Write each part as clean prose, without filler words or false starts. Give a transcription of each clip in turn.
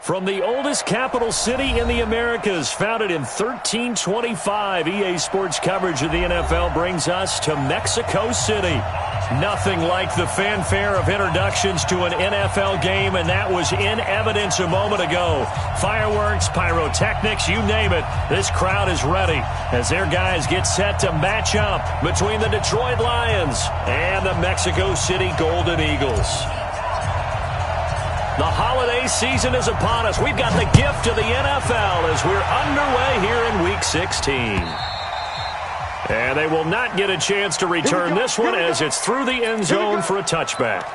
From the oldest capital city in the Americas, founded in 1325, EA Sports coverage of the NFL brings us to Mexico City. Nothing like the fanfare of introductions to an NFL game, and that was in evidence a moment ago. Fireworks, pyrotechnics, you name it. This crowd is ready as their guys get set to match up between the Detroit Lions and the Mexico City Golden Eagles. The holiday season is upon us. We've got the gift of the NFL as we're underway here in Week 16. And they will not get a chance to return this one as it's through the end zone for a touchback.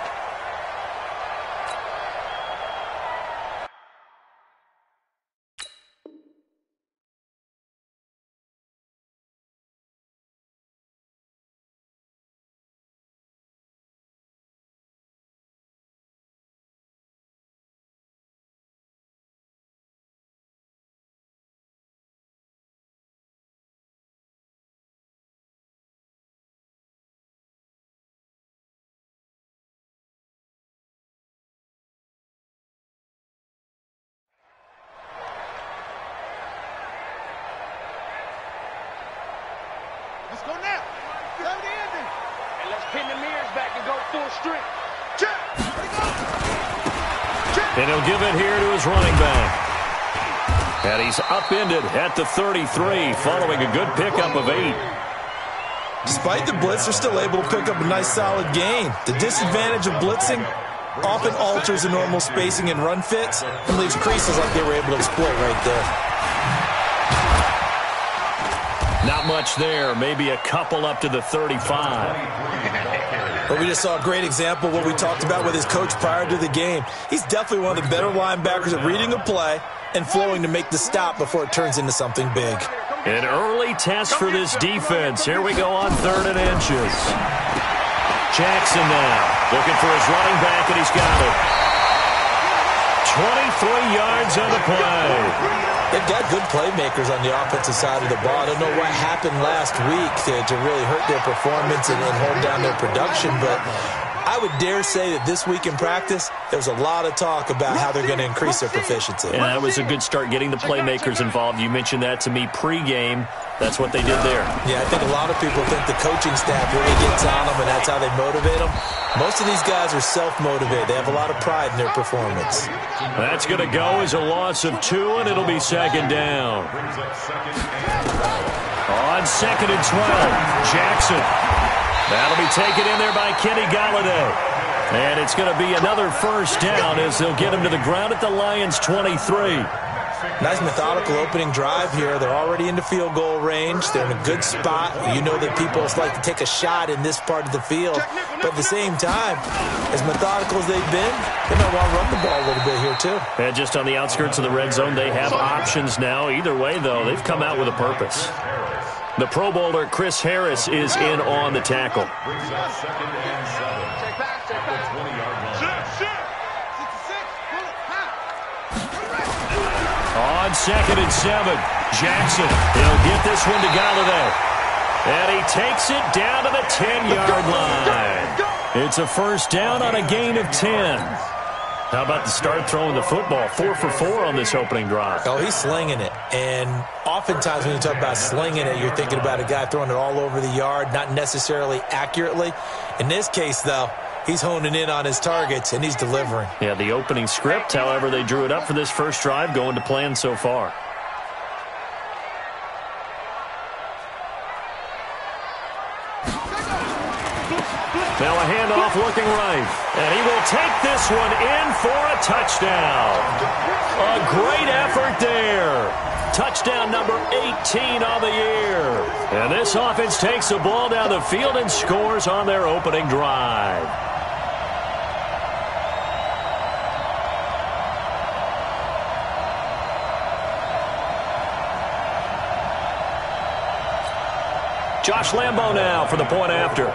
Let's go now. Go to the ending. And let's pin the mirrors back and go full strength. Check. And he'll give it here to his running back. And he's upended at the 33 following a good pickup of 8. Despite the blitz, they're still able to pick up a nice solid gain. The disadvantage of blitzing often alters the normal spacing and run fits and leaves creases like they were able to exploit right there. Not much there, maybe a couple up to the 35. But we just saw a great example of what we talked about with his coach prior to the game. He's definitely one of the better linebackers at reading a play and flowing to make the stop before it turns into something big. An early test for this defense. Here we go on 3rd and inches. Jackson now looking for his running back, and he's got it. 23 yards on the play. They've got good playmakers on the offensive side of the ball. I don't know what happened last week to really hurt their performance and hold down their production, but I would dare say that this week in practice, there was a lot of talk about how they're going to increase their proficiency. Yeah, that was a good start, getting the playmakers involved. You mentioned that to me pregame. That's what they did there. Yeah, I think a lot of people think the coaching staff really gets on them, and that's how they motivate them. Most of these guys are self-motivated. They have a lot of pride in their performance. That's going to go as a loss of 2, and it'll be 2nd down. On 2nd and 12, Jackson. That'll be taken in there by Kenny Golladay. And it's going to be another 1st down as they'll get him to the ground at the Lions' 23. Nice methodical opening drive here. They're already into field goal range. They're in a good spot. You know that people like to take a shot in this part of the field. But at the same time, as methodical as they've been, they might want to run the ball a little bit here too. And just on the outskirts of the red zone, they have options now. Either way, though, they've come out with a purpose. The Pro Bowler Chris Harris is in on the tackle. On 2nd and 7, Jackson. He'll get this one to Golladay. And he takes it down to the 10-yard line. It's a 1st down on a gain of 10. How about the start throwing the football? 4 for 4 on this opening drive. Oh, he's slinging it. And oftentimes when you talk about slinging it, you're thinking about a guy throwing it all over the yard, not necessarily accurately. In this case, though, he's honing in on his targets, and he's delivering. Yeah, the opening script, however, they drew it up for this first drive, going to plan so far. Now a handoff looking right. And he will take this one in for a touchdown. A great effort there. Touchdown number 18 on the year. And this offense takes the ball down the field and scores on their opening drive. Josh Lambo now for the point after.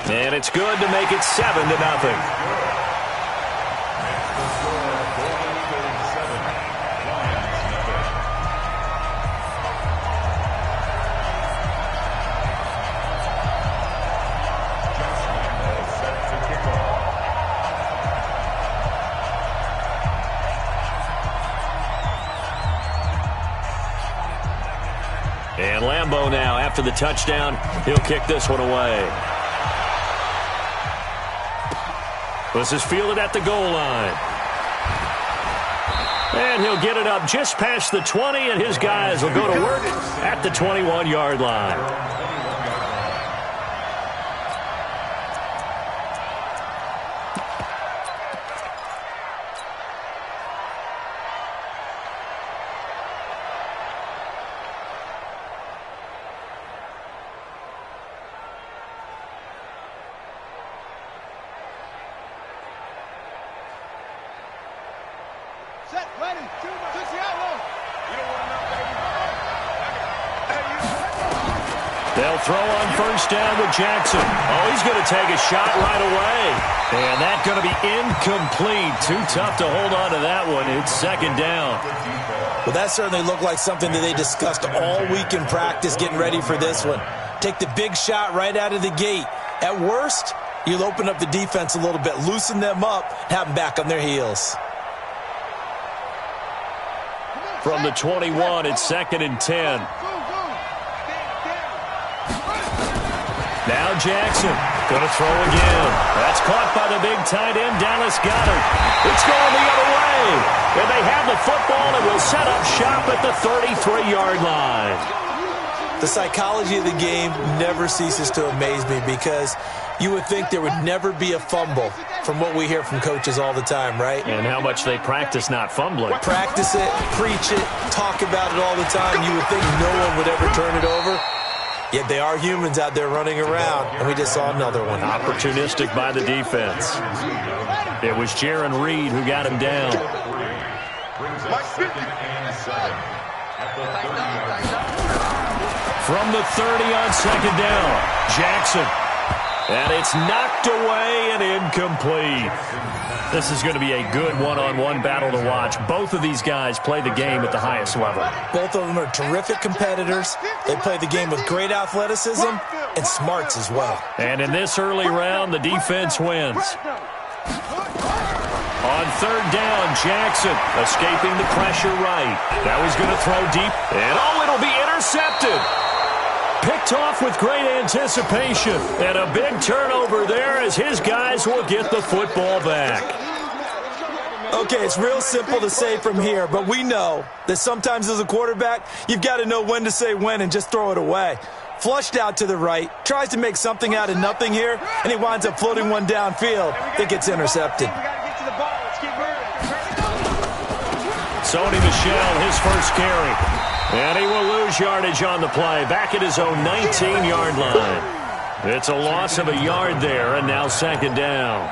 And it's good to make it 7-0. Lambeau now, after the touchdown, he'll kick this one away. This is fielded at the goal line. And he'll get it up just past the 20, and his guys will go to work at the 21-yard line. They'll throw on first down with Jackson. Oh, he's going to take a shot right away. And that's going to be incomplete. Too tough to hold on to that one. It's second down. Well, that certainly looked like something that they discussed all week in practice getting ready for this one. Take the big shot right out of the gate. At worst, you'll open up the defense a little bit, loosen them up, have them back on their heels. From the 21, it's 2nd and 10. Now Jackson going to throw again. That's caught by the big tight end, Dallas Goedert. It's going the other way. And they have the football and will set up shop at the 33-yard line. The psychology of the game never ceases to amaze me because you would think there would never be a fumble from what we hear from coaches all the time, right? And how much they practice not fumbling. Practice it, preach it, talk about it all the time. You would think no one would ever turn it over. Yet they are humans out there running around, and we just saw another one. Opportunistic by the defense. It was Jaron Reed who got him down. From the 30 on second down, Jackson. And it's knocked away and incomplete. This is going to be a good one-on-one battle to watch. Both of these guys play the game at the highest level. Both of them are terrific competitors. They play the game with great athleticism and smarts as well. And in this early round, the defense wins. On third down, Jackson escaping the pressure right. Now he's going to throw deep. And, it'll be intercepted. Picked off with great anticipation. And a big turnover there as his guys will get the football back. Okay, it's real simple to say from here, but we know that sometimes as a quarterback, you've got to know when to say when and just throw it away. Flushed out to the right, tries to make something out of nothing here, and he winds up floating one downfield that gets intercepted. Sony Michel, his first carry. And he will lose yardage on the play, back at his own 19-yard line. It's a loss of a yard there, and now second down.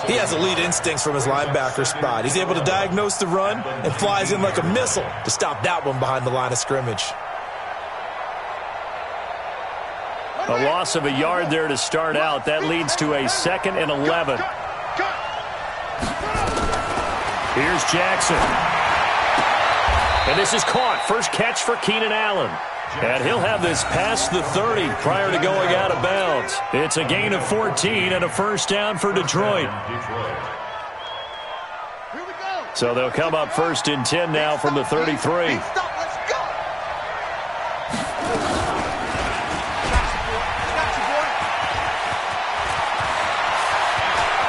He has elite instincts from his linebacker spot. He's able to diagnose the run and flies in like a missile to stop that one behind the line of scrimmage. A loss of a yard there to start out. That leads to a 2nd and 11. Here's Jackson. And this is caught. First catch for Keenan Allen. And he'll have this past the 30 prior to going out of bounds. It's a gain of 14 and a first down for Detroit. So they'll come up 1st and 10 now from the 33.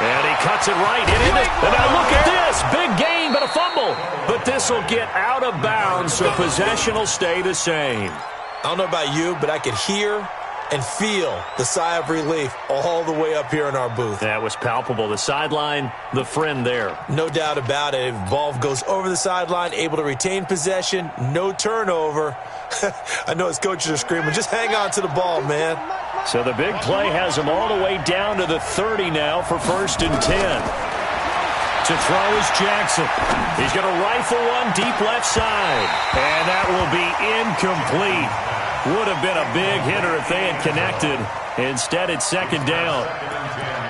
And he cuts it right. And now look at this. Big gain, but a fumble. But this will get out of bounds, so possession will stay the same. I don't know about you, but I could hear and feel the sigh of relief all the way up here in our booth. That was palpable. The sideline, the friend there. No doubt about it. If ball goes over the sideline, able to retain possession, no turnover. I know his coaches are screaming, just hang on to the ball, man. So the big play has him all the way down to the 30 now for 1st and 10. To throw is Jackson. He's going to rifle one deep left side. And that will be incomplete. Would have been a big hitter if they had connected. Instead, it's second down.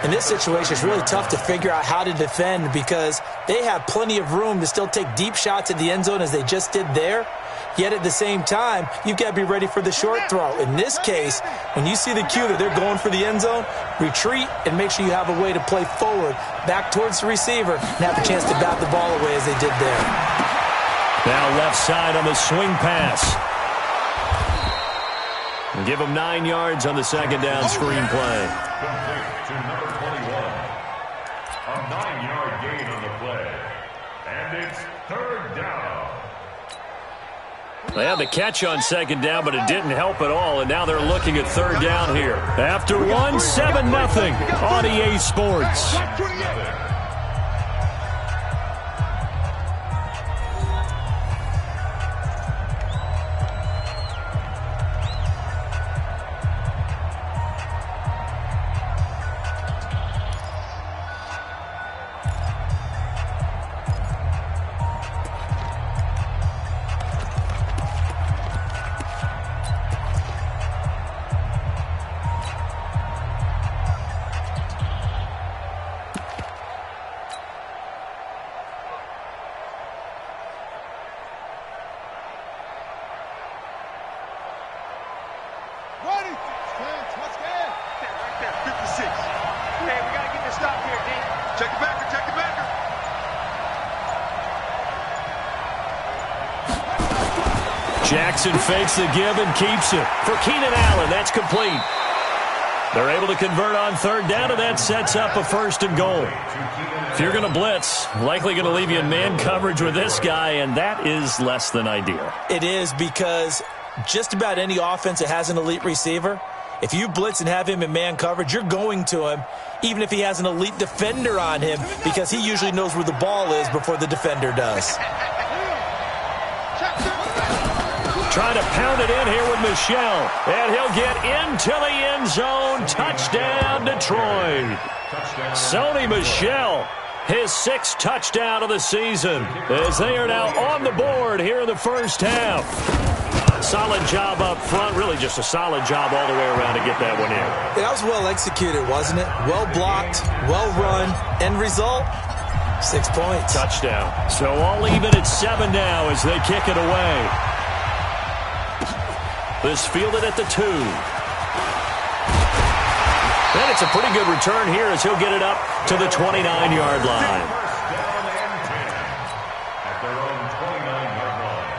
In this situation, it's really tough to figure out how to defend because they have plenty of room to still take deep shots at the end zone as they just did there. Yet at the same time, you've got to be ready for the short throw. In this case, when you see the cue that they're going for the end zone, retreat and make sure you have a way to play forward, back towards the receiver, and have a chance to bat the ball away as they did there. Now left side on the swing pass. And give him 9 yards on the second down screenplay. Complete to number 21. A 9-yard gain on the play. And it's third down. They had the catch on second down, but it didn't help at all, and now they're looking at third down here. After 1, 7-0 on EA Sports. Jackson fakes the give and keeps it. For Keenan Allen, that's complete. They're able to convert on third down, and that sets up a 1st and goal. If you're going to blitz, likely going to leave you in man coverage with this guy, and that is less than ideal. It is, because just about any offense that has an elite receiver, if you blitz and have him in man coverage, you're going to him, even if he has an elite defender on him, because he usually knows where the ball is before the defender does. Trying to pound it in here with Michel. And he'll get into the end zone. Touchdown, Detroit. Sony Michel, his 6th touchdown of the season, as they are now on the board here in the first half. Solid job up front. Really just a solid job all the way around to get that one in. That was well executed, wasn't it? Well blocked, well run. End result, 6 points. Touchdown. So all even at 7 now as they kick it away. This fielded at the 2. And it's a pretty good return here as he'll get it up to the 29-yard line. First down and 10 at their own 29-yard line.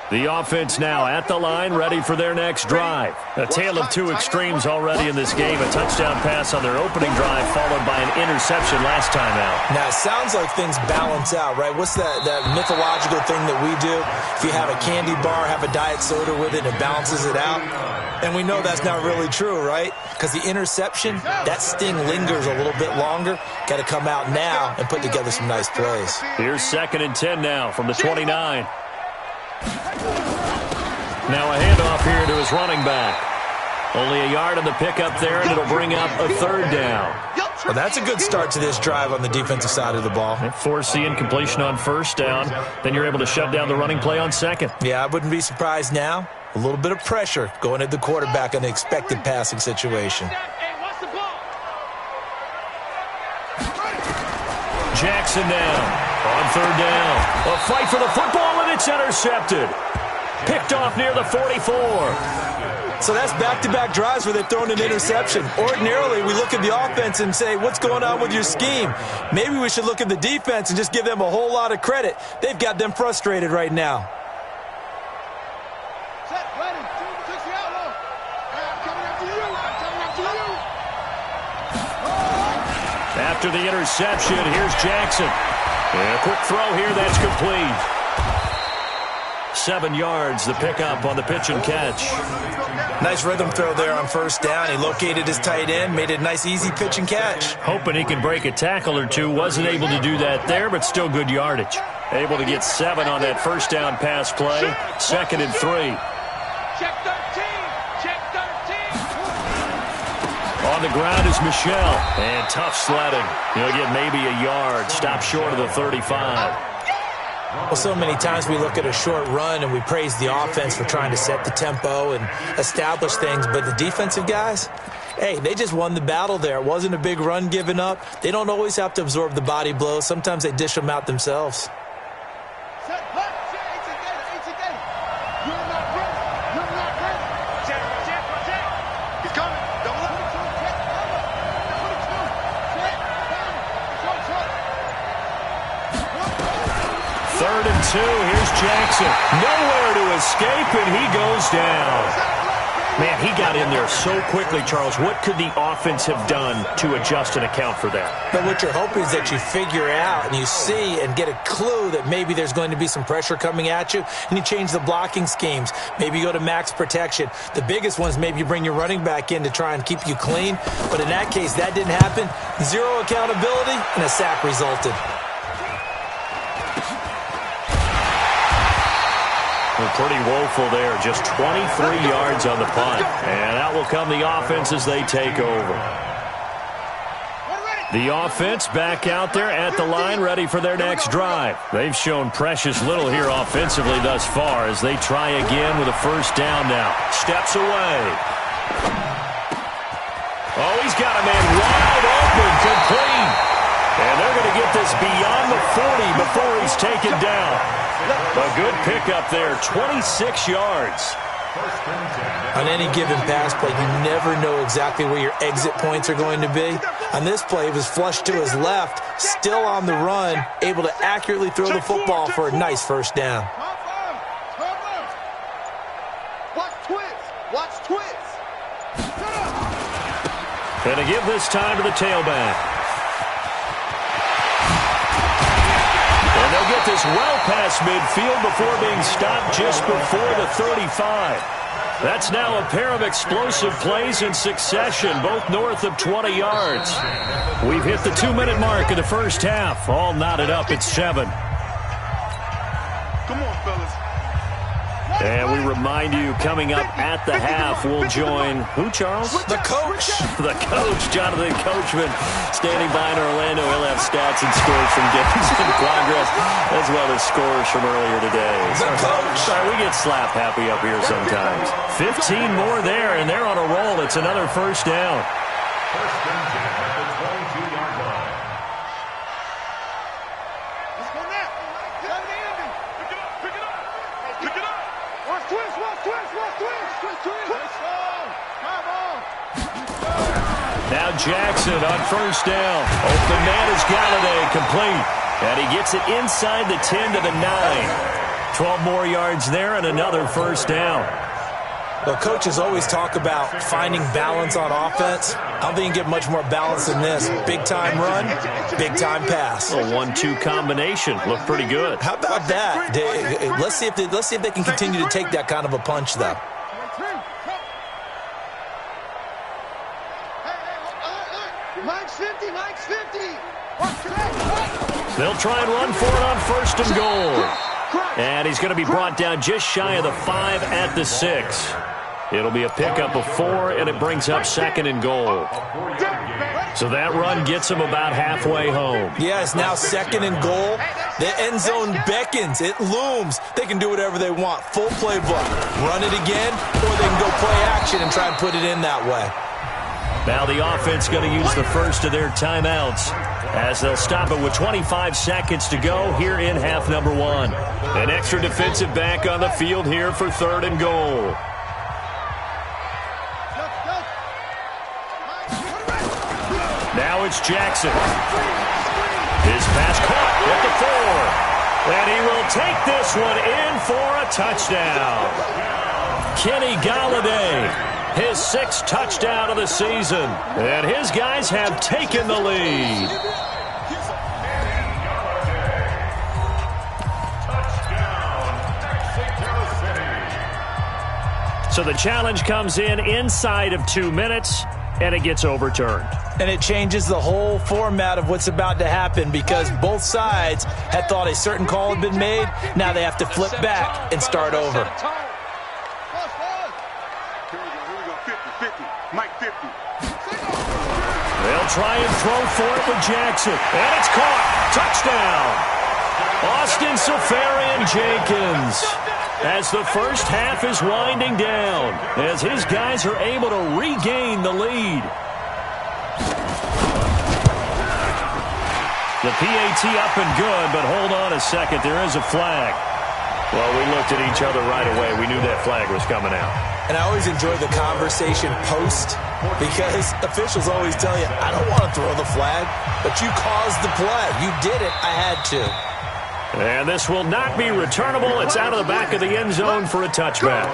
The offense now at the line, ready for their next drive. A tale of 2 extremes already in this game. A touchdown pass on their opening drive, followed by an interception last time out. Now, it sounds like things balance out, right? What's that mythological thing that we do? If you have a candy bar, have a diet soda with it, it balances it out. And we know that's not really true, right? Because the interception, that sting lingers a little bit longer. Got to come out now and put together some nice plays. Here's 2nd and 10 now from the 29. Now a handoff here to his running back. Only a yard on the pickup there, and it'll bring up a 3rd down. Well, that's a good start to this drive on the defensive side of the ball. Force the incompletion on 1st down. Then you're able to shut down the running play on 2nd. Yeah, I wouldn't be surprised now. A little bit of pressure going at the quarterback in an expected passing situation. Jackson now on 3rd down. A fight for the football, and it's intercepted. Picked off near the 44. So that's back-to-back drives where they're throwing an interception. Ordinarily, we look at the offense and say, what's going on with your scheme? Maybe we should look at the defense and just give them a whole lot of credit. They've got them frustrated right now. After the interception, here's Jackson. And a quick throw here, that's complete. 7 yards, the pickup on the pitch and catch. Nice rhythm throw there on 1st down. He located his tight end, made it a nice, easy pitch and catch. Hoping he can break a tackle or two. Wasn't able to do that there, but still good yardage. Able to get 7 on that 1st down pass play. 2nd and 3. Check 13. Check 13. On the ground is Michel. And tough sledding. He'll get maybe a yard. Stop short of the 35. Well, so many times we look at a short run and we praise the offense for trying to set the tempo and establish things, but the defensive guys, hey, they just won the battle there. It wasn't a big run given up. They don't always have to absorb the body blows. Sometimes they dish them out themselves. 3rd and 2. Here's Jackson. Nowhere to escape, and he goes down. Man, he got in there so quickly, Charles. What could the offense have done to adjust and account for that? But what you're hoping is that you figure out and you see and get a clue that maybe there's going to be some pressure coming at you, and you change the blocking schemes. Maybe you go to max protection. The biggest ones, maybe you bring your running back in to try and keep you clean. But in that case, that didn't happen. Zero accountability, and a sack resulted. Well, pretty woeful there. Just 23 yards on the punt. And out will come the offense as they take over. The offense back out there at the line, ready for their next drive. They've shown precious little here offensively thus far as they try again with a first down now. Steps away. Oh, he's got a man wide open, complete. And they're going to get this beyond the 40 before he's taken down. A good pickup there, 26 yards. On any given pass play, you never know exactly where your exit points are going to be. On this play, it was flushed to his left, still on the run, able to accurately throw the football for a nice first down. Watch twits. And to give this time to the tailback. And they'll get this well past midfield before being stopped just before the 35. That's now a pair of explosive plays in succession, both north of 20 yards. We've hit the 2-minute mark of the first half. All knotted up at 7. Come on, fellas. And we remind you, coming up at the half, we'll join who, Charles? The coach. The coach, Jonathan Coachman, standing by in Orlando. He'll have stats and scores from games in progress, as well as scores from earlier today. The coach. Sorry, we get slap happy up here sometimes. 15 more there, and they're on a roll. It's another first down. First and 10 at the 22-yard line. Let's go now. Pick it up. Pick it up. Watch twist. Come on. Now Jackson on first down. Open man is Galladay, complete. And he gets it inside the 10 to the 9. 12 more yards there and another first down. Well, coaches always talk about finding balance on offense. I don't think you can get much more balance than this. Big-time run, big-time pass. A 1-2 combination. Looked pretty good. How about that? Let's see if they can continue to take that kind of a punch, though. Mike's 50. They'll try and run for it on first and goal. And he's going to be brought down just shy of the 5 at the 6. It'll be a pickup of 4, and it brings up 2nd and goal. So that run gets him about halfway home. Yeah, it's now 2nd and goal. The end zone beckons. It looms. They can do whatever they want. Full playbook. Run it again, or they can go play action and try and put it in that way. Now the offense going to use the first of their timeouts as they'll stop it with 25 seconds to go here in half number 1. An extra defensive back on the field here for 3rd and goal. Now it's Jackson. His pass caught at the 4. And he will take this one in for a touchdown. Kenny Galladay, his 6th touchdown of the season. And his guys have taken the lead. So the challenge comes in inside of 2 minutes, and it gets overturned. And it changes the whole format of what's about to happen because both sides had thought a certain call had been made. Now they have to flip back and start over. Mike 50. They'll try and throw for it with Jackson. And it's caught. Touchdown. Austin Safarian-Jenkins. As the first half is winding down, as his guys are able to regain the lead. The PAT up and good, but hold on a second. There is a flag. Well, we looked at each other right away. We knew that flag was coming out. And I always enjoy the conversation post because officials always tell you, I don't want to throw the flag, but you caused the play. You did it. I had to. And this will not be returnable. It's out of the back of the end zone for a touchback.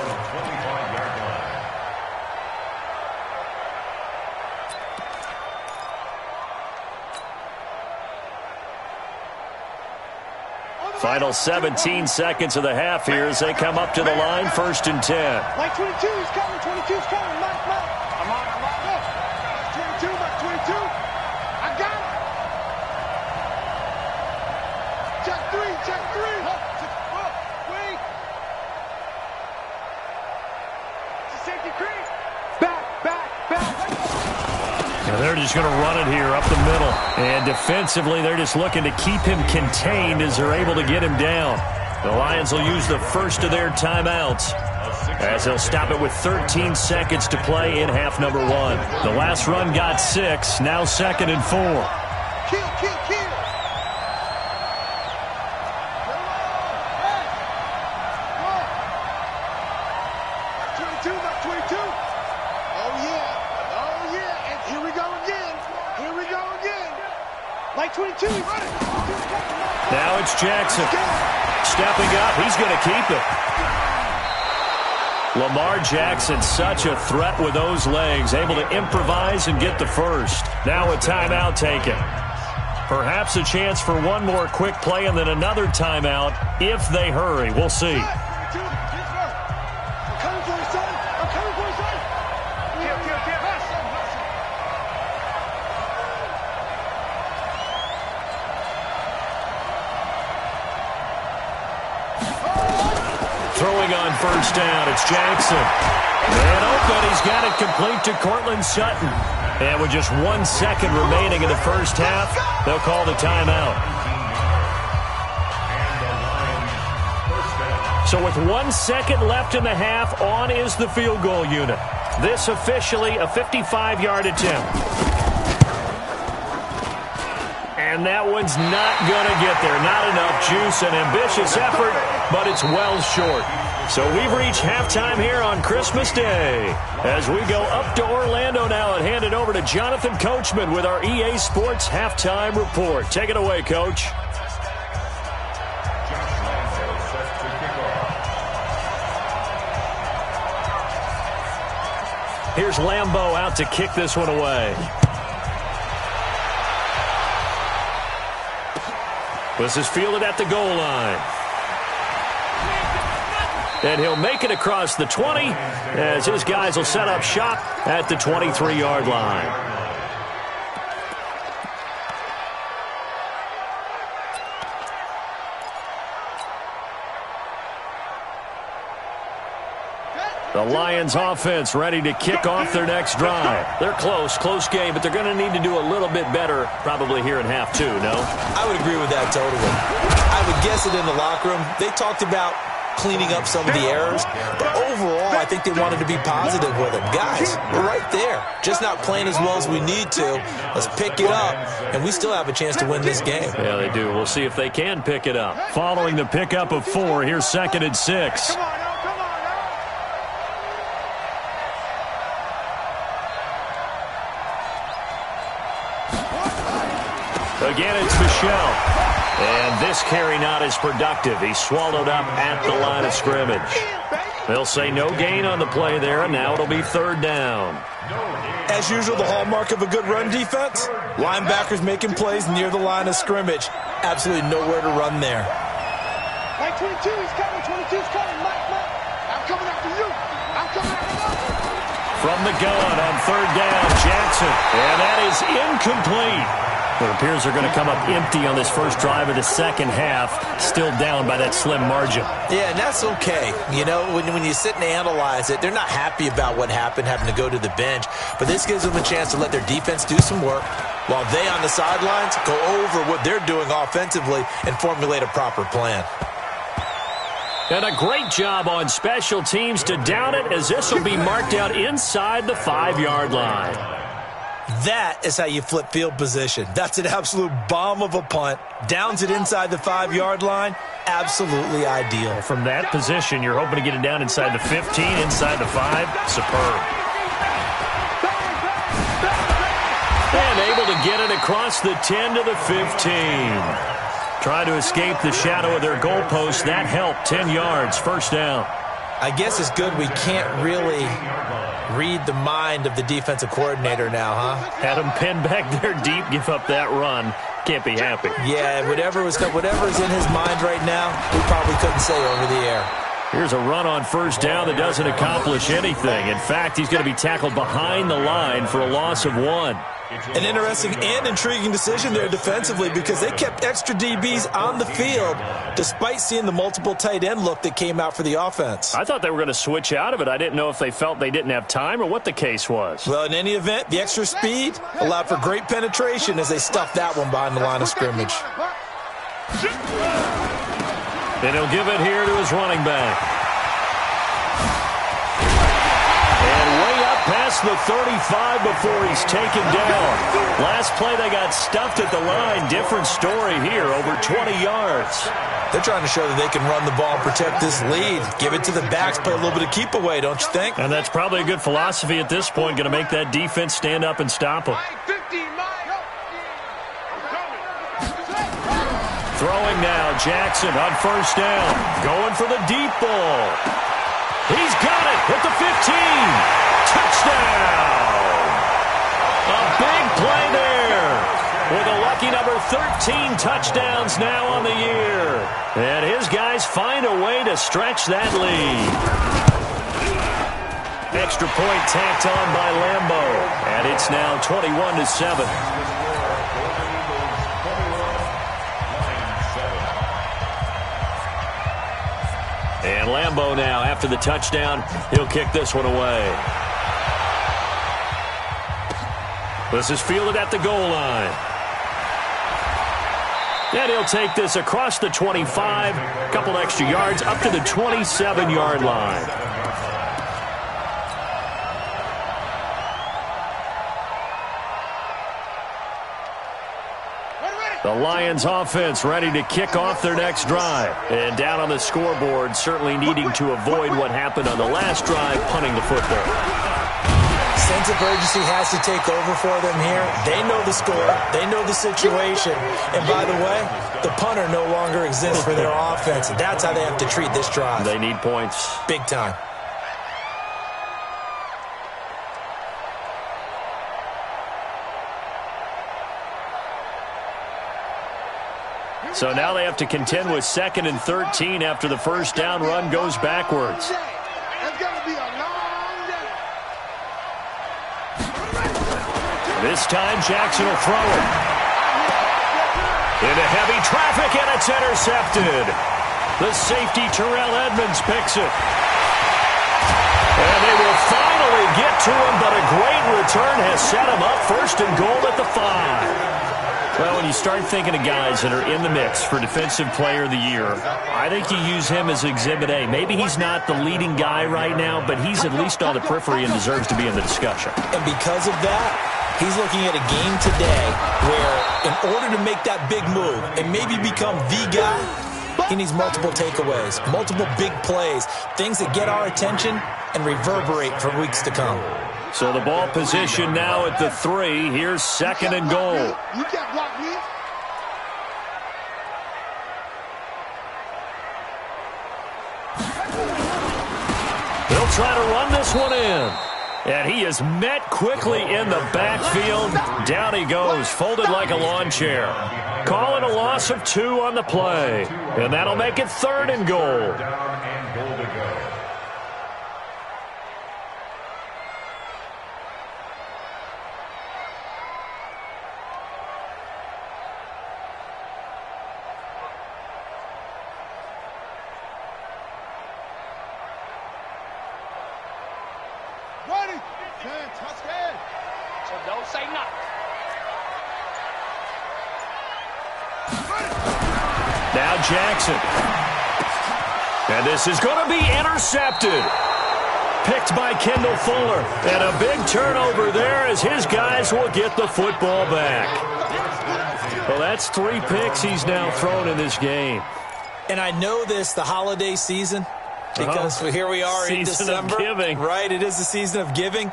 Final 17 seconds of the half here as they come up to the line, 1st and 10. Mike 22 is coming, 22's coming, Mike. I'm on. Mike 22, I got it. Check three. Wait. It's a safety creep. Back. And they're just going to run it here up the middle. And defensively, they're just looking to keep him contained as they're able to get him down. The Lions will use the first of their timeouts as they'll stop it with 13 seconds to play in half number 1. The last run got 6, now 2nd and 4. Kill. 22. Oh, yeah. And here we go again. Like 22, he's running. Now it's Jackson. Stepping up, he's going to keep it. Lamar Jackson, such a threat with those legs, able to improvise and get the first. Now a timeout taken. Perhaps a chance for one more quick play and then another timeout if they hurry. We'll see. Throwing on 1st down, it's Jackson. And open, he's got it complete to Cortland Sutton. And with just 1 second remaining in the first half, they'll call the timeout. So with 1 second left in the half, on is the field goal unit. This officially a 55-yard attempt. And that one's not going to get there. Not enough juice, an ambitious effort, but it's well short. So we've reached halftime here on Christmas Day. As we go up to Orlando now and hand it over to Jonathan Coachman with our EA Sports Halftime Report. Take it away, Coach. Here's Lambeau out to kick this one away. This is fielded at the goal line. And he'll make it across the 20 as his guys will set up shop at the 23-yard line. The Lions offense ready to kick off their next drive. They're close game, but they're going to need to do a little bit better probably here in half 2, no? I would agree with that totally. I would guess it in the locker room. They talked about cleaning up some of the errors, but overall, I think they wanted to be positive with it. Guys, we're right there. Just not playing as well as we need to. Let's pick it up, and we still have a chance to win this game. Yeah, they do. We'll see if they can pick it up. Following the pickup of 4, here's 2nd and 6. Again, it's Michel. And this carry not as productive. He's swallowed up at the line of scrimmage. They'll say no gain on the play there, and now it'll be 3rd down. As usual, the hallmark of a good run defense, linebackers making plays near the line of scrimmage. Absolutely nowhere to run there. Mike 22, he's coming. 22's coming. Mike. I'm coming after you. From the gun on 3rd down, Jackson. And that is incomplete. It appears they're going to come up empty on this first drive of the second half, still down by that slim margin. Yeah, and that's okay. You know, when you sit and analyze it, they're not happy about what happened, having to go to the bench. But this gives them a chance to let their defense do some work while they on the sidelines go over what they're doing offensively and formulate a proper plan. And a great job on special teams to down it, as this will be marked out inside the 5-yard line. That is how you flip field position. That's an absolute bomb of a punt. Downs it inside the 5-yard line. Absolutely ideal. From that position, you're hoping to get it down inside the 15, inside the 5. Superb. And able to get it across the 10 to the 15. Trying to escape the shadow of their goalpost. That helped. 10 yards, first down. I guess it's good we can't really read the mind of the defensive coordinator now, huh? Had him pinned back there deep, give up that run. Can't be happy. Yeah, whatever's in his mind right now, we probably couldn't say over the air. Here's a run on first down that doesn't accomplish anything. In fact, he's going to be tackled behind the line for a loss of 1. An interesting and intriguing decision there defensively because they kept extra DBs on the field despite seeing the multiple tight end look that came out for the offense. I thought they were going to switch out of it. I didn't know if they felt they didn't have time or what the case was. Well, in any event, the extra speed allowed for great penetration as they stuffed that one behind the line of scrimmage. And he'll give it here to his running back. Past the 35 before he's taken down. Last play they got stuffed at the line. Different story here, over 20 yards. They're trying to show that they can run the ball and protect this lead. Give it to the backs, play a little bit of keep away, don't you think? And that's probably a good philosophy at this point. Going to make that defense stand up and stop them. Throwing now, Jackson on first down. Going for the deep ball. He's got it at the 15. Touchdown! A big play there with a lucky number 13 touchdowns now on the year. And his guys find a way to stretch that lead. Extra point tacked on by Lambo. And it's now 21-7. And Lambo now, after the touchdown, he'll kick this one away. This is fielded at the goal line. And he'll take this across the 25, a couple extra yards, up to the 27-yard line. The Lions offense ready to kick off their next drive. And down on the scoreboard, certainly needing to avoid what happened on the last drive, punting the football. Sense of urgency has to take over for them here. They know the score. They know the situation. And by the way, the punter no longer exists for their offense. That's how they have to treat this drive. They need points. Big time. So now they have to contend with 2nd and 13 after the first down run goes backwards. It's going to be a long day. This time Jackson will throw it. Into heavy traffic, and it's intercepted. The safety Terrell Edmonds picks it. And they will finally get to him, but a great return has set him up 1st and goal at the 5. Well, when you start thinking of guys that are in the mix for Defensive Player of the Year, I think you use him as Exhibit A. Maybe he's not the leading guy right now, but he's at least on the periphery and deserves to be in the discussion. And because of that, he's looking at a game today where in order to make that big move and maybe become the guy, he needs multiple takeaways, multiple big plays, things that get our attention and reverberate for weeks to come. So the ball position now at the 3. Here's 2nd and goal. You can't block me. They'll try to run this one in. And he is met quickly in the backfield. Down he goes, folded like a lawn chair. Call it a loss of 2 on the play. And that'll make it 3rd and goal. Ready? Fantastic. So don't say nothing. Now Jackson. And this is going to be intercepted. Picked by Kendall Fuller. And a big turnover there as his guys will get the football back. Well, that's 3 picks he's now thrown in this game. And I know this, the holiday season, Because here we are in December, giving. right? It is the season of giving.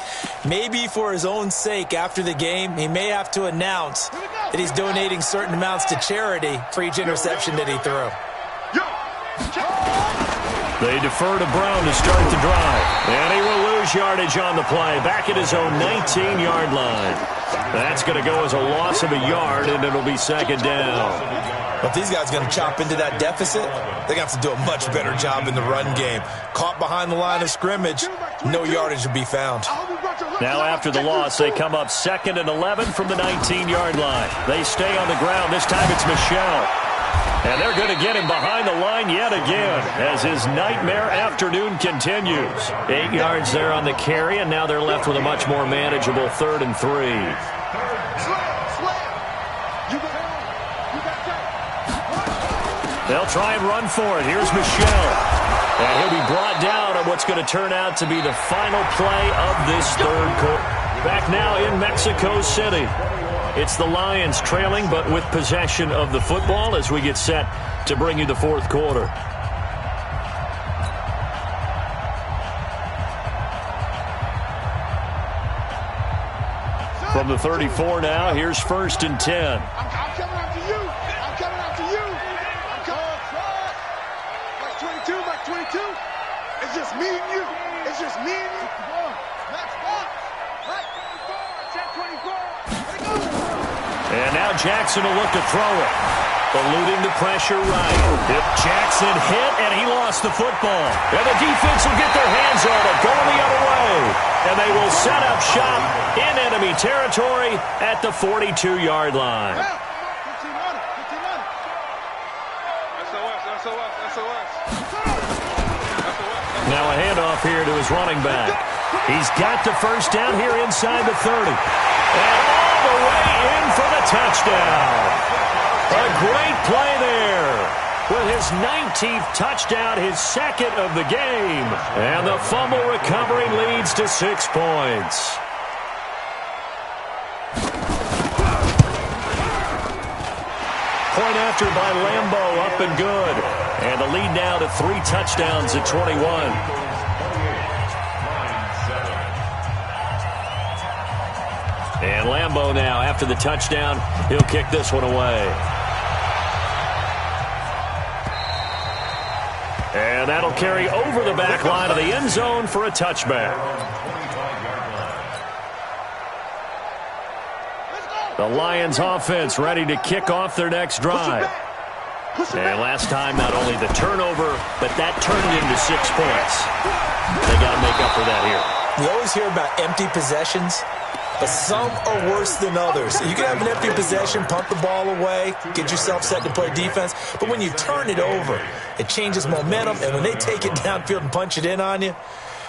Maybe for his own sake after the game, he may have to announce that he's donating certain amounts to charity for each interception that he threw. They defer to Brown to start the drive. And he will lose yardage on the play. Back at his own 19-yard line. That's going to go as a loss of a yard, and it'll be second down. But if these guys are going to chop into that deficit, they're going to have to do a much better job in the run game. Caught behind the line of scrimmage, no yardage to be found. Now after the loss, they come up 2nd and 11 from the 19-yard line. They stay on the ground. This time it's Michel. And they're going to get him behind the line yet again as his nightmare afternoon continues. 8 yards there on the carry, and now they're left with a much more manageable 3rd and 3. They'll try and run for it. Here's Michel. And he'll be brought down on what's going to turn out to be the final play of this 3rd quarter. Back now in Mexico City. It's the Lions trailing, but with possession of the football as we get set to bring you the 4th quarter. From the 34 now, here's 1st and 10. I'm coming after you. I'm coming after you. I'm coming. Mike 22, Mike 22. It's just me and you. It's just me and you. Next box. Mike 24. Check 24. Let it go. And now Jackson will look to throw it. Eluding the pressure right. Jackson hit, and he lost the football. And the defense will get their hands on it, going the other way. And they will set up shop in enemy territory at the 42-yard line. Now a handoff here to his running back. He's got the first down here inside the 30. And all the way in for the touchdown. A great play there. With his 19th touchdown, his 2nd of the game. And the fumble recovery leads to 6 points. Point after by Lambeau, up and good. And the lead now to 3 touchdowns at 21. And Lambeau now, after the touchdown, he'll kick this one away. And that'll carry over the back line of the end zone for a touchback. The Lions offense ready to kick off their next drive. And last time, not only the turnover, but that turned into 6 points. They got to make up for that here. You always hear about empty possessions, but some are worse than others. You can have an empty possession, punt the ball away, get yourself set to play defense, but when you turn it over, it changes momentum, and when they take it downfield and punch it in on you,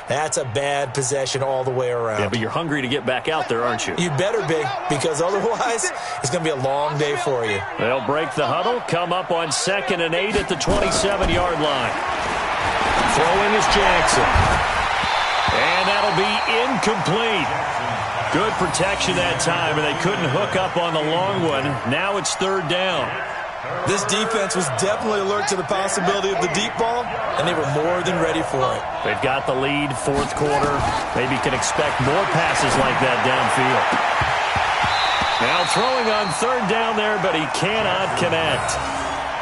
that's a bad possession all the way around. Yeah, but you're hungry to get back out there, aren't you? You better be, because otherwise it's going to be a long day for you. They'll break the huddle, come up on 2nd and 8 at the 27-yard line. Throwing is Jackson. And that'll be incomplete. Good protection that time, and they couldn't hook up on the long one. Now it's 3rd down. This defense was definitely alert to the possibility of the deep ball, and they were more than ready for it. They've got the lead, 4th quarter. Maybe can expect more passes like that downfield. Now throwing on 3rd down there, but he cannot connect.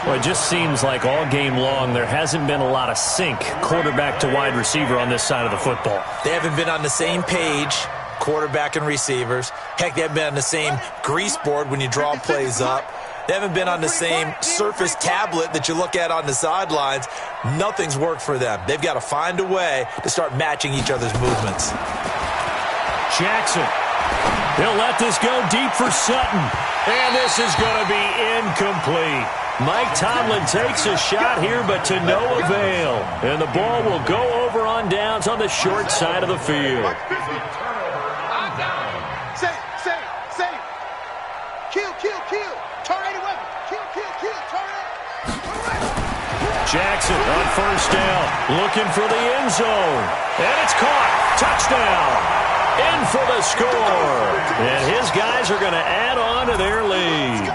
Well, it just seems like all game long there hasn't been a lot of sync quarterback to wide receiver on this side of the football. They haven't been on the same page, quarterback and receivers. Heck, they haven't been on the same grease board when you draw plays up. They haven't been on the same Surface tablet that you look at on the sidelines. Nothing's worked for them. They've got to find a way to start matching each other's movements. Jackson. He'll let this go deep for Sutton. And this is going to be incomplete. Mike Tomlin takes a shot here, but to no avail. And the ball will go over on downs on the short side of the field. Jackson on 1st down, looking for the end zone. And it's caught. Touchdown. In for the score. And his guys are going to add on to their lead.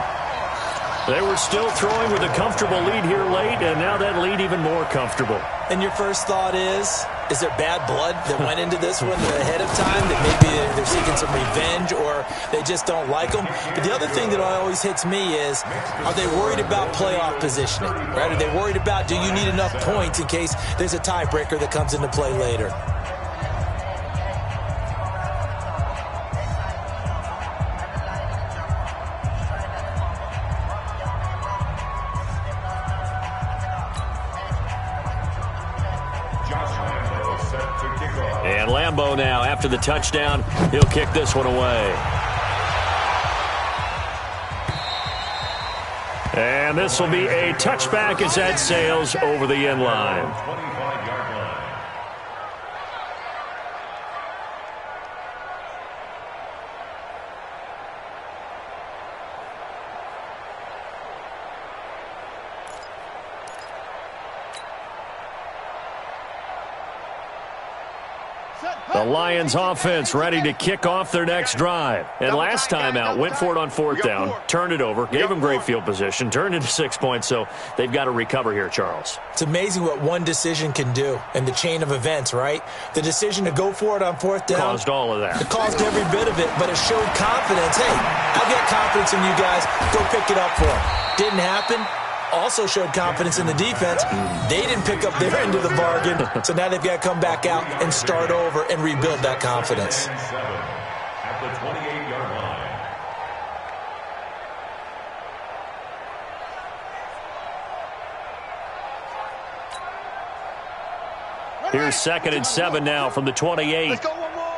They were still throwing with a comfortable lead here late, and now that lead even more comfortable. And your first thought is there bad blood that went into this one ahead of time, that maybe they're seeking some revenge or they just don't like them? But the other thing that always hits me is, are they worried about playoff positioning? Right? Are they worried about, do you need enough points in case there's a tiebreaker that comes into play later? And Lambeau now, after the touchdown, he'll kick this one away. And this will be a touchback as that sails over the end line. 25-yard line. The Lions offense ready to kick off their next drive. And last time out, went for it on fourth down, turned it over, gave them great field position, turned into 6 points, so they've got to recover here, Charles. It's amazing what one decision can do in the chain of events, right? The decision to go for it on fourth down caused all of that. It caused every bit of it, but it showed confidence. Hey, I've got confidence in you guys. Go pick it up for them. Didn't happen. Also showed confidence in the defense. They didn't pick up their end of the bargain, so now they've got to come back out and start over and rebuild that confidence. At the 28-yard line. Here's 2nd and 7 now from the 28. Let's go one more.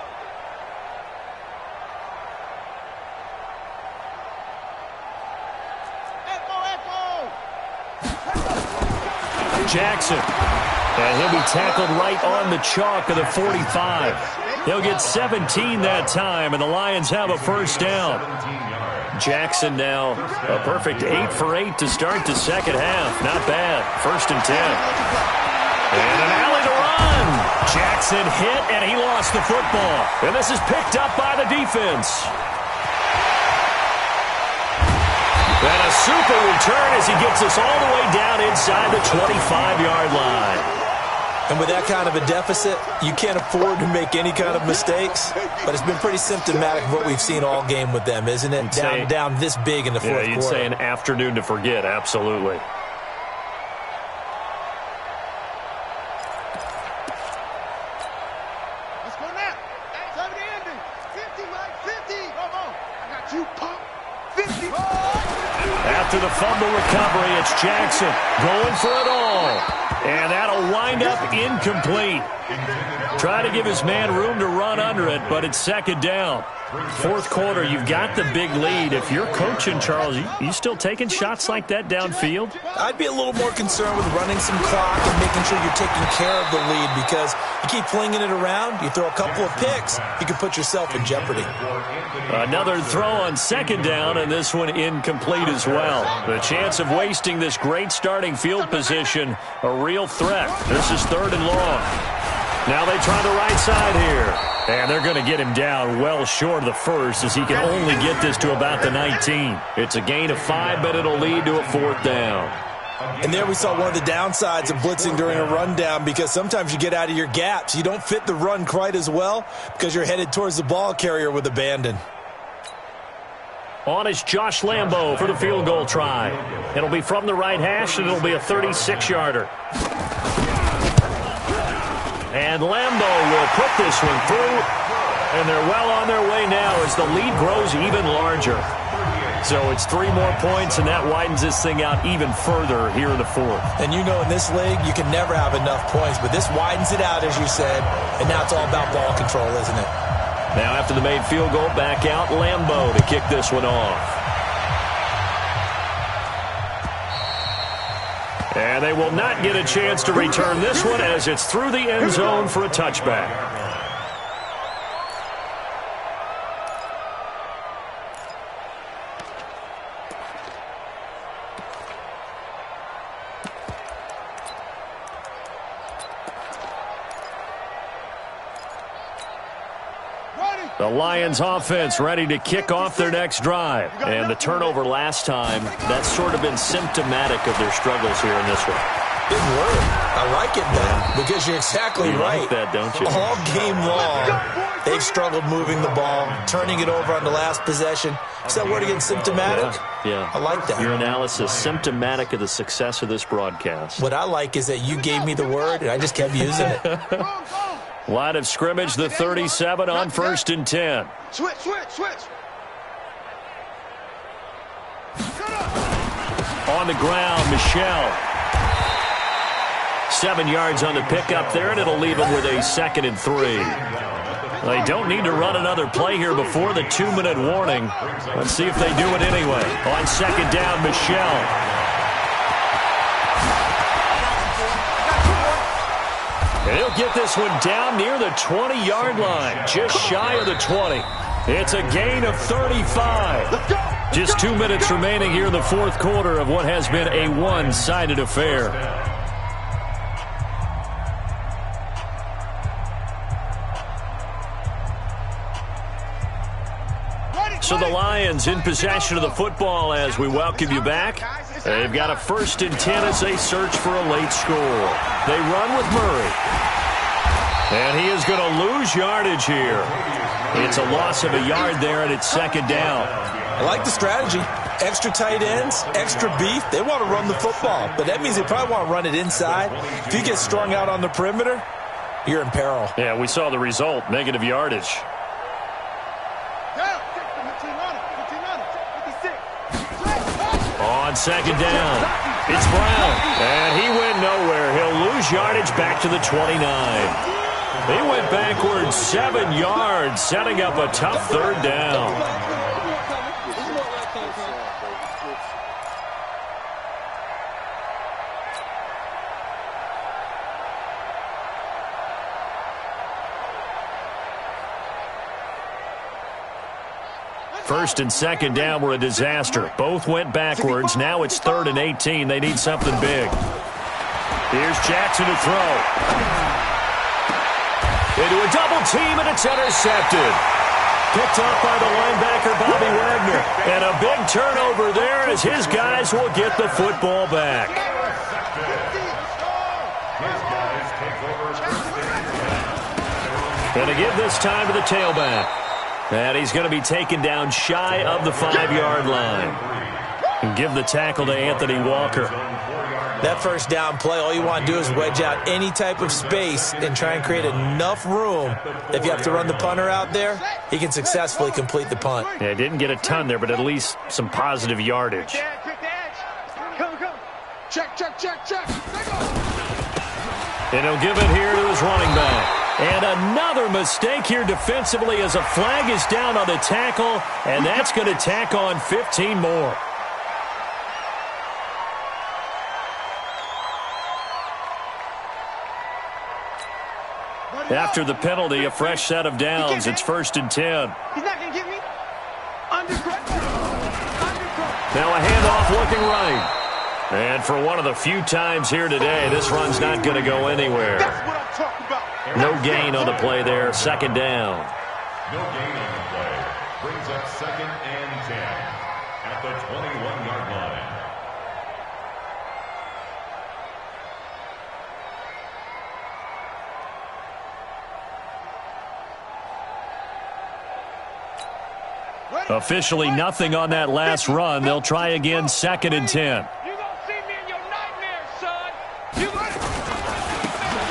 Jackson. And he'll be tackled right on the chalk of the 45. He'll get 17 that time, and the Lions have a first down. Jackson now a perfect 8 for 8 to start the second half. Not bad. 1st and 10. And an alley to run. Jackson hit, and he lost the football. And this is picked up by the defense. And a super return as he gets us all the way down inside the 25-yard line. And with that kind of a deficit, you can't afford to make any kind of mistakes. But it's been pretty symptomatic of what we've seen all game with them, isn't it? Down this big in the fourth quarter. You'd say an afternoon to forget, absolutely. Let's go now. 70 ending. 50, Mike. 50. Come on. I got you, pop. 50. After the fumble recovery, it's Jackson going for it all. And that'll wind up incomplete. Try to give his man room to run under it, but it's 2nd down. Fourth quarter, you've got the big lead. If you're coaching, Charles, you still taking shots like that downfield? I'd be a little more concerned with running some clock and making sure you're taking care of the lead, because you keep flinging it around, you throw a couple of picks, you can put yourself in jeopardy. Another throw on 2nd down, and this one incomplete as well. The chance of wasting this great starting field position, a real threat. This is 3rd and long. Now they try the right side here. And they're going to get him down well short of the first, as he can only get this to about the 19. It's a gain of 5, but it'll lead to a 4th down. And there we saw one of the downsides of blitzing during a rundown, because sometimes you get out of your gaps. You don't fit the run quite as well because you're headed towards the ball carrier with abandon. On is Josh Lambeau for the field goal try. It'll be from the right hash, and it'll be a 36-yarder. And Lambeau will put this one through, and they're well on their way now as the lead grows even larger. So it's 3 more points, and that widens this thing out even further here in the 4th. And you know, in this league, you can never have enough points, but this widens it out, as you said, and now it's all about ball control, isn't it? Now after the made field goal, back out Lambeau to kick this one off. And they will not get a chance to return this one, as it's through the end zone for a touchback. Ready. The Lions offense ready to kick off their next drive. And the turnover last time, that's sort of been symptomatic of their struggles here in this one. Big word. I like it, though, because you're exactly right. Like that, don't you? All game long, they've struggled moving the ball, turning it over on the last possession. Is that word again, symptomatic? Yeah. I like that. Your analysis, symptomatic of the success of this broadcast. What I like is that you gave me the word, and I just kept using it. Line of scrimmage, the 37 on 1st and 10. Switch. On the ground, Michelle. 7 yards on the pickup there, and it'll leave them with a 2nd and 3. They don't need to run another play here before the 2-minute warning. Let's see if they do it anyway. On 2nd down, Michelle. And he'll get this one down near the 20-yard line, just shy of the 20. It's a gain of 35. Just 2 minutes remaining here in the fourth quarter of what has been a one-sided affair. So the Lions in possession of the football as we welcome you back. They've got a 1st and 10 as they search for a late score. They run with Murray. And he is going to lose yardage here. It's a loss of a yard there, and it's 2nd down. I like the strategy. Extra tight ends, extra beef. They want to run the football, but that means they probably want to run it inside. If you get strung out on the perimeter, you're in peril. Yeah, we saw the result, negative yardage. On 2nd down, it's Brown, and he went nowhere. He'll lose yardage back to the 29. He went backwards 7 yards, setting up a tough 3rd down. First and 2nd down were a disaster. Both went backwards. Now it's 3rd and 18. They need something big. Here's Jackson to throw. Into a double team, and it's intercepted. Picked up by the linebacker, Bobby Wagner. And a big turnover there as his guys will get the football back. And to give this time to the tailback. And he's going to be taken down shy of the 5-yard line. And give the tackle to Anthony Walker. That first down play, all you want to do is wedge out any type of space and try and create enough room. If you have to run the punter out there, he can successfully complete the punt. Yeah, didn't get a ton there, but at least some positive yardage. Check. And he'll give it here to his running back. And another mistake here defensively as a flag is down on the tackle, and that's going to tack on 15 more. After the penalty, a fresh set of downs. It's 1st and 10. He's not going to get me. Now a handoff looking right. And for one of the few times here today, this run's not going to go anywhere. That's what I'm talking about. No gain on the play there. 2nd down. No gain on the play. Brings up 2nd and 10 at the 21-yard line. Officially nothing on that last run. They'll try again, 2nd and 10.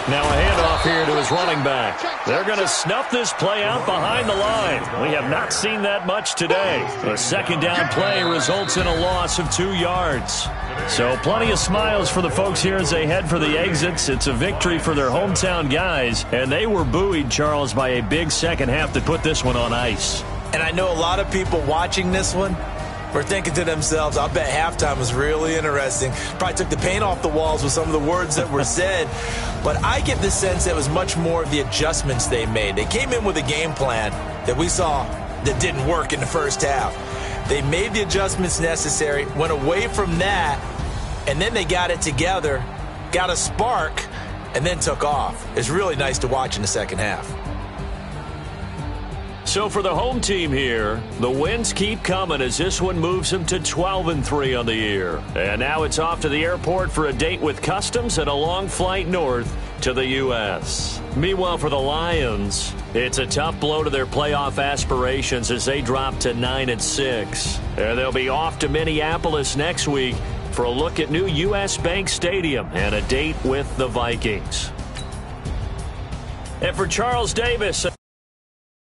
Now a handoff here to his running back. They're going to snuff this play out behind the line. We have not seen that much today. A 2nd down play results in a loss of 2 yards. So plenty of smiles for the folks here as they head for the exits. It's a victory for their hometown guys, and they were buoyed, Charles, by a big second half that put this one on ice. And I know a lot of people watching this one were thinking to themselves, I bet halftime was really interesting. Probably took the paint off the walls with some of the words that were said. But I get the sense that it was much more of the adjustments they made. They came in with a game plan that we saw that didn't work in the first half. They made the adjustments necessary, went away from that, and then they got it together, got a spark, and then took off. It's really nice to watch in the second half. So for the home team here, the wins keep coming as this one moves them to 12-3 on the year. And now it's off to the airport for a date with customs and a long flight north to the U.S. Meanwhile, for the Lions, it's a tough blow to their playoff aspirations as they drop to 9-6. And they'll be off to Minneapolis next week for a look at new U.S. Bank Stadium and a date with the Vikings. And for Charles Davis...